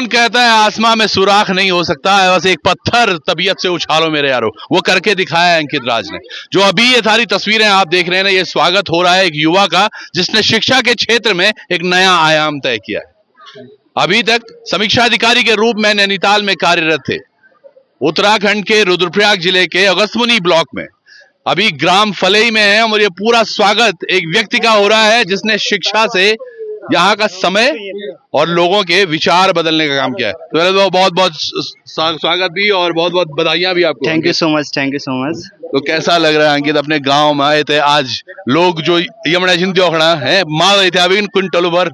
कौन कहता है आसमां में सुराख नहीं हो सकता है, बस एक पत्थर तबीयत से उछालो मेरे यारो, वो करके दिखाया है अंकित राज ने। जो अभी ये सारी तस्वीरें आप देख रहे हैं ना, ये स्वागत हो रहा है एक युवा का जिसने शिक्षा के क्षेत्र में एक नया आयाम तय किया है। अभी तक समीक्षा अधिकारी के रूप में नैनीताल में कार्यरत थे, उत्तराखंड के रुद्रप्रयाग जिले के अगस्त्यमुनि ब्लॉक में, अभी ग्राम फलई में है। और ये पूरा स्वागत एक व्यक्ति का हो रहा है जिसने शिक्षा से यहाँ का समय और लोगों के विचार बदलने का काम किया है। तो बहुत बहुत स्वागत भी और बहुत बहुत बधाइयां भी आपको। Thank you so much, thank you so much. तो कैसा लग रहा है अंकित, अपने गांव में आए थे आज, लोग जो यमुना चिंत्योखड़ा है मार रहे थे अभी क्विंटल भर।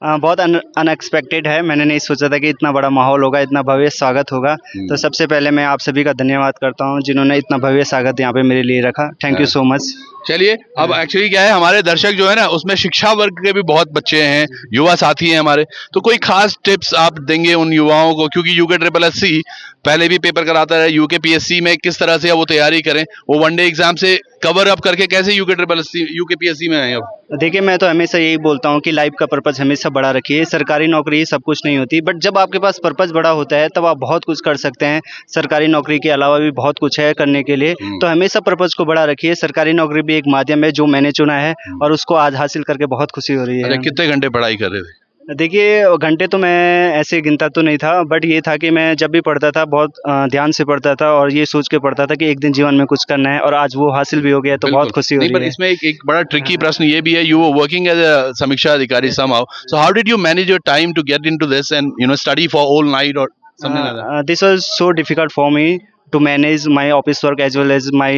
बहुत अनएक्सपेक्टेड है, मैंने नहीं सोचा था कि इतना बड़ा माहौल होगा, इतना भव्य स्वागत होगा। तो सबसे पहले मैं आप सभी का धन्यवाद करता हूं जिन्होंने इतना भव्य स्वागत यहाँ पे मेरे लिए रखा। Thank you so much. चलिए, अब एक्चुअली क्या है, हमारे दर्शक जो है ना उसमें शिक्षा वर्ग के भी बहुत बच्चे हैं, युवा साथी हैं हमारे, तो कोई खास टिप्स आप देंगे उन युवाओं को, क्योंकि UKSC पहले भी पेपर कराता है, UKPSC में किस तरह से वो तैयारी करें, वो वनडे एग्जाम से कवर अप करके कैसे UKPSC में आए। अब देखिए, मैं तो हमेशा यही बोलता हूँ कि लाइफ का पर्पस हमेशा बड़ा रखिए। सरकारी नौकरी सब कुछ नहीं होती, बट जब आपके पास पर्पस बड़ा होता है तब आप बहुत कुछ कर सकते हैं। सरकारी नौकरी के अलावा भी बहुत कुछ है करने के लिए, तो हमेशा पर्पस को बड़ा रखिए। सरकारी नौकरी भी एक माध्यम है जो मैंने चुना है और उसको आज हासिल करके बहुत खुशी हो रही है। कितने घंटे पढ़ाई कर रहे थे? देखिए, घंटे तो मैं ऐसे गिनता तो नहीं था, बट ये था कि मैं जब भी पढ़ता था बहुत ध्यान से पढ़ता था और ये सोच के पढ़ता था कि एक दिन जीवन में कुछ करना है, और आज वो हासिल भी हो गया, तो बहुत खुशी हो रही है। इसमें एक बड़ा ट्रिकी प्रश्न ये भी है, you were working as a समीक्षा अधिकारी somehow, so how did you manage your time to get into this and study for all night or something like that? This was so difficult for me to manage my office work as well as my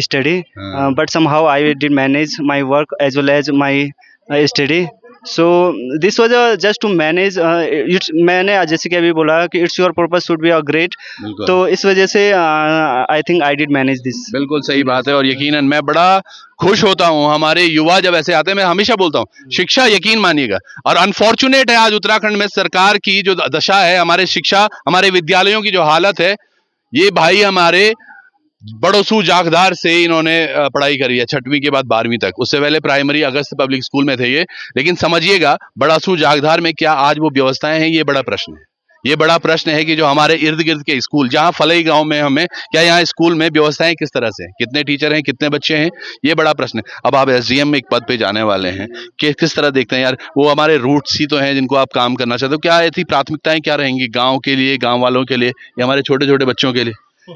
study, but somehow I did manage my work as well as my study. So this was just to manage मैंने आज जैसे कि अभी बोला कि it's your purpose should be a great, तो इस वजह से I think I did manage this. बिल्कुल सही बात है, और यकीनन मैं बड़ा खुश होता हूँ हमारे युवा जब ऐसे आते हैं। मैं हमेशा बोलता हूँ शिक्षा यकीन मानिएगा, और अनफॉर्चुनेट है आज उत्तराखंड में सरकार की जो दशा है, हमारे शिक्षा हमारे विद्यालयों की जो हालत है, ये भाई हमारे बड़ोसू जागधार से इन्होंने पढ़ाई करी है 6वीं के बाद 12वीं तक, उससे पहले प्राइमरी अगस्त पब्लिक स्कूल में थे ये। लेकिन समझिएगा बड़ोसू जागधार में क्या आज वो व्यवस्थाएं हैं, ये बड़ा प्रश्न है। ये बड़ा प्रश्न है कि जो हमारे इर्द गिर्द के स्कूल, जहाँ फलई गांव में हमें क्या यहाँ स्कूल में व्यवस्थाएं किस तरह से हैं, कितने टीचर हैं, कितने बच्चे हैं, ये बड़ा प्रश्न है। अब आप SDM में एक पद पे जाने वाले हैं, कि किस तरह देखते हैं यार, वो हमारे रूट्स ही तो हैं जिनको आप काम करना चाहते हो, क्या ऐसी प्राथमिकताएं क्या रहेंगी गाँव के लिए, गाँव वालों के लिए, या हमारे छोटे छोटे बच्चों के लिए?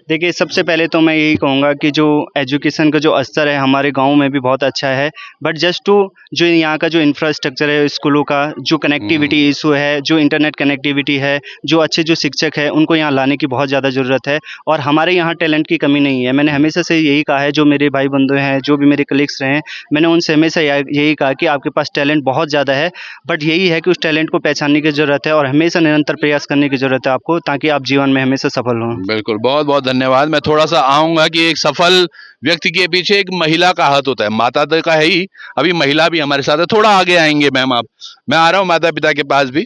देखिए, सबसे पहले तो मैं यही कहूँगा कि जो एजुकेशन का जो स्तर है हमारे गांव में भी बहुत अच्छा है, बट जस्ट टू जो यहाँ का जो इंफ्रास्ट्रक्चर है स्कूलों का, जो कनेक्टिविटी इशू है, जो इंटरनेट कनेक्टिविटी है, जो अच्छे जो शिक्षक है उनको यहाँ लाने की बहुत ज़्यादा ज़रूरत है। और हमारे यहाँ टैलेंट की कमी नहीं है। मैंने हमेशा से यही कहा है, जो मेरे भाई बंधु हैं, जो भी मेरे कलीग्स रहे हैं, मैंने उनसे हमेशा यही कहा कि आपके पास टैलेंट बहुत ज़्यादा है, बट यही है कि उस टैलेंट को पहचानने की ज़रूरत है और हमेशा निरंतर प्रयास करने की ज़रूरत है आपको, ताकि आप जीवन में हमेशा सफल हों। बिल्कुल, बहुत बहुत धन्यवाद। मैं थोड़ा सा आऊंगा कि एक सफल व्यक्ति के पीछे एक महिला का हाथ होता है, माता का है ही, अभी महिला भी हमारे साथ है। थोड़ा आगे आएंगे मैम आप, मैं आ रहा हूँ माता पिता के पास भी।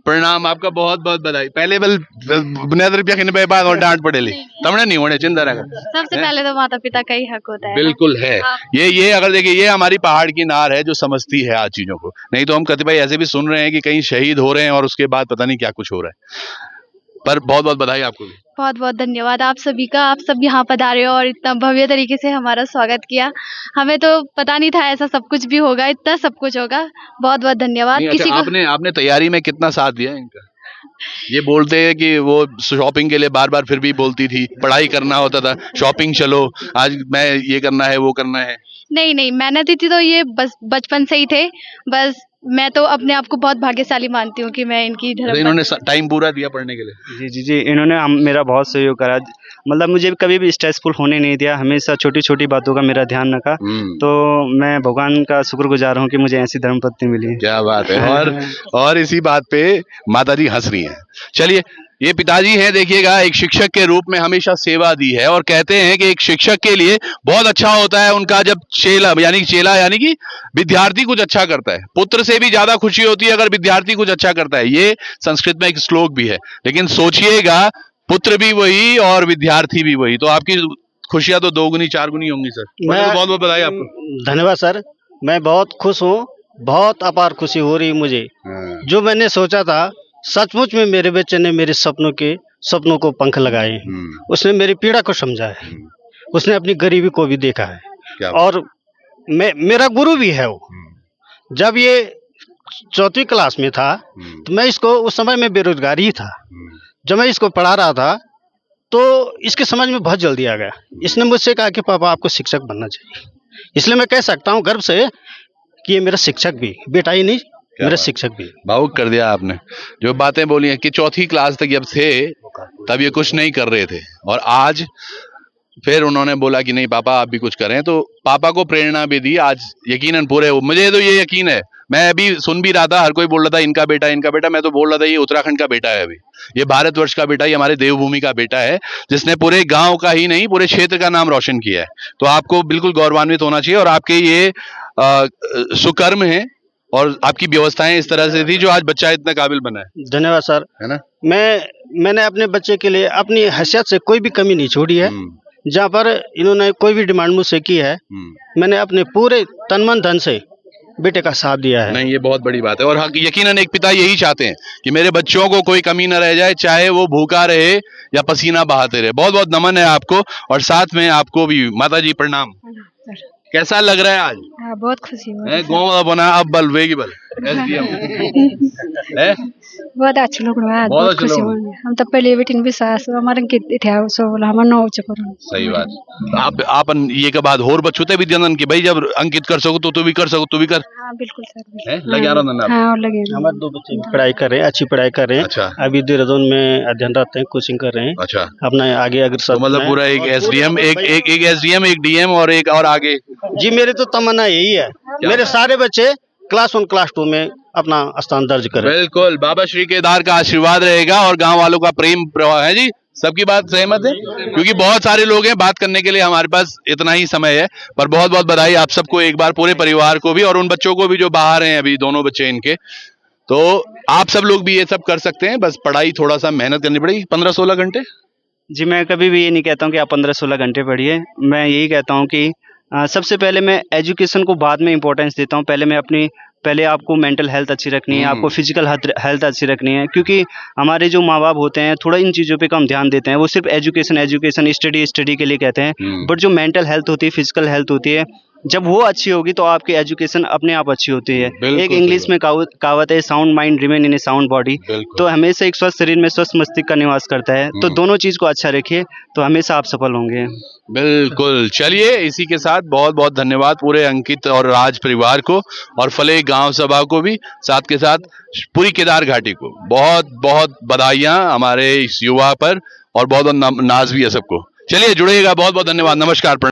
प्रणाम, आपका बहुत बहुत बधाई। पहले बल बुनियाद रुपया के बाद और डांट पड़ेली तमने नहीं होने चिंता रखा। सबसे पहले तो माता पिता का ही हक होता है। बिल्कुल है। ये अगर देखिए, ये हमारी पहाड़ की नार है जो समझती है आज चीजों को, नहीं तो हम कतिपय ऐसे भी सुन रहे हैं कि कहीं शहीद हो रहे हैं और उसके बाद पता नहीं क्या कुछ हो रहा है। पर बहुत बहुत बधाई आपको भी। बहुत बहुत धन्यवाद आप सभी का, आप सब यहाँ पधारे हो और इतना भव्य तरीके से हमारा स्वागत किया। हमें तो पता नहीं था ऐसा सब कुछ भी होगा, इतना सब कुछ होगा। बहुत बहुत धन्यवाद। किसी को आपने तैयारी में कितना साथ दिया इनका? ये बोलते हैं कि वो शॉपिंग के लिए बार बार फिर भी बोलती थी, पढ़ाई करना होता था, शॉपिंग चलो, आज मैं ये करना है वो करना है। नहीं, मेहनत थी तो ये बस बचपन से ही थे। बस मैं तो अपने आप को बहुत भाग्यशाली मानती हूँ कि मैं इनकी धर्म। इन्होंने टाइम पूरा दिया पढ़ने के लिए। जी, इन्होंने मेरा बहुत सहयोग करा, मतलब मुझे कभी भी स्ट्रेसफुल होने नहीं दिया, हमेशा छोटी छोटी बातों का मेरा ध्यान रखा। तो मैं भगवान का शुक्रगुजार हूँ कि मुझे ऐसी धर्मपत्नी मिली। क्या बात है। और इसी बात पे माता जी हंस रही हैं। चलिए, ये पिताजी हैं, देखिएगा, एक शिक्षक के रूप में हमेशा सेवा दी है, और कहते हैं कि एक शिक्षक के लिए बहुत अच्छा होता है उनका जब चेला यानी कि विद्यार्थी कुछ अच्छा करता है। पुत्र से भी ज्यादा खुशी होती है अगर विद्यार्थी कुछ अच्छा करता है। ये संस्कृत में एक श्लोक भी है। लेकिन सोचिएगा, पुत्र भी वही और विद्यार्थी भी वही, तो आपकी खुशियां तो 2 गुनी 4 गुनी होंगी सर। बहुत बहुत बधाई आपको। धन्यवाद सर, मैं बहुत खुश हूँ बहुत अपार खुशी हो रही मुझे। जो मैंने सोचा था, सचमुच में मेरे बच्चे ने मेरे सपनों को पंख लगाए हैं। उसने मेरी पीड़ा को समझा है, उसने अपनी गरीबी को भी देखा है, और मेरा गुरु भी है वो। जब ये 4वीं क्लास में था तो मैं इसको, उस समय में बेरोजगारी ही था, जब मैं इसको पढ़ा रहा था तो इसके समझ में बहुत जल्दी आ गया। इसने मुझसे कहा कि पापा आपको शिक्षक बनना चाहिए। इसलिए मैं कह सकता हूँ गर्व से कि ये मेरा शिक्षक भी, बेटा ही नहीं मेरा शिक्षक भी। भावुक कर दिया आपने। जो बातें बोली हैं कि 4वीं क्लास तक जब थे तब ये कुछ नहीं कर रहे थे, और आज फिर उन्होंने बोला कि नहीं पापा आप भी कुछ करें, तो पापा को प्रेरणा भी दी। आज यकीनन पूरे, मुझे तो ये यकीन है, मैं अभी सुन भी रहा था, हर कोई बोल रहा था इनका बेटा, मैं तो बोल रहा था ये उत्तराखंड का बेटा है, अभी ये भारतवर्ष का बेटा, ये हमारे देवभूमि का बेटा है, जिसने पूरे गांव का ही नहीं पूरे क्षेत्र का नाम रोशन किया है। तो आपको बिल्कुल गौरवान्वित होना चाहिए, और आपके ये सुकर्म है और आपकी व्यवस्थाएं इस तरह से थी जो आज बच्चा इतना काबिल बना है। धन्यवाद सर, है ना। मैंने अपने बच्चे के लिए अपनी हैसियत से कोई भी कमी नहीं छोड़ी है। जहाँ पर इन्होंने कोई भी डिमांड मुझसे की है, मैंने अपने पूरे तन मन धन से बेटे का साथ दिया है। नहीं, ये बहुत बड़ी बात है, और यकीनन एक पिता यही चाहते हैं कि मेरे बच्चों को कोई कमी न रह जाए, चाहे वो भूखा रहे या पसीना बहाते रहे। बहुत बहुत नमन है आपको, और साथ में आपको भी माता जी प्रणाम। कैसा लग रहा है आज? बहुत खुशी हो है गाँव बना अब बल वेगी बल SDM है, बहुत अच्छे लोग बहुत खुशी हो। हम तो पहले बेटी विश्वास हमारे सो बोला हम न सही बात। आप ये के बाद और बच्चों भी ध्यान कि भाई जब अंकित कर सको तो तू भी कर सको, तू भी कर। हाँ बिल्कुल सर, लगे लगे। हमारे 2 बच्चे पढ़ाई कर रहे हैं, अच्छी पढ़ाई कर रहे हैं। अच्छा। अभी देहरादून में अध्ययनरत हैं, कोचिंग कर रहे हैं। अच्छा। अपना आगे अग्रसर, तो मतलब पूरा एक SDM, एक SDM, एक DM और एक और आगे। जी मेरी तो तमन्ना यही है, मेरे सारे बच्चे क्लास 1 क्लास 2 में अपना स्थान दर्ज करें। बिल्कुल, बाबा श्री केदार का आशीर्वाद रहेगा और गांव वालों का प्रेम प्रवाह है। जी सबकी बात सहमत है, क्योंकि बहुत सारे लोग हैं, बात करने के लिए हमारे पास इतना ही समय है। पर बहुत बहुत बधाई आप सबको एक बार, पूरे परिवार को भी, और उन बच्चों को भी जो बाहर हैं अभी, दोनों बच्चे इनके। तो आप सब लोग भी ये सब कर सकते हैं, बस पढ़ाई थोड़ा सा मेहनत करनी पड़ेगी। 15-16 घंटे। जी मैं कभी भी ये नहीं कहता हूँ कि आप 15-16 घंटे पढ़िए। मैं यही कहता हूँ कि सबसे पहले मैं एजुकेशन को बाद में इंपॉर्टेंस देता हूँ। पहले आपको मेंटल हेल्थ अच्छी रखनी है, आपको फिजिकल हेल्थ अच्छी रखनी है, क्योंकि हमारे जो माँ बाप होते हैं थोड़ा इन चीज़ों पे कम ध्यान देते हैं। वो सिर्फ एजुकेशन स्टडी के लिए कहते हैं, बट जो मेंटल हेल्थ होती है, फिजिकल हेल्थ होती है, जब वो अच्छी होगी तो आपकी एजुकेशन अपने आप अच्छी होती है। एक इंग्लिश में कहावत है, sound mind remain in A sound body. तो हमेशा एक स्वस्थ शरीर में स्वस्थ मस्तिष्क का निवास करता है। तो दोनों चीज़ को अच्छा रखिए तो हमेशा आप सफल होंगे। बिल्कुल। चलिए, इसी के साथ बहुत बहुत धन्यवाद पूरे अंकित और राज परिवार को, और फले गांव सभा को भी, साथ के साथ पूरी केदार घाटी को बहुत बहुत बधाइयां हमारे इस युवा पर, और बहुत बहुत नाज भी है सबको। चलिए जुड़ेगा, बहुत बहुत धन्यवाद, नमस्कार।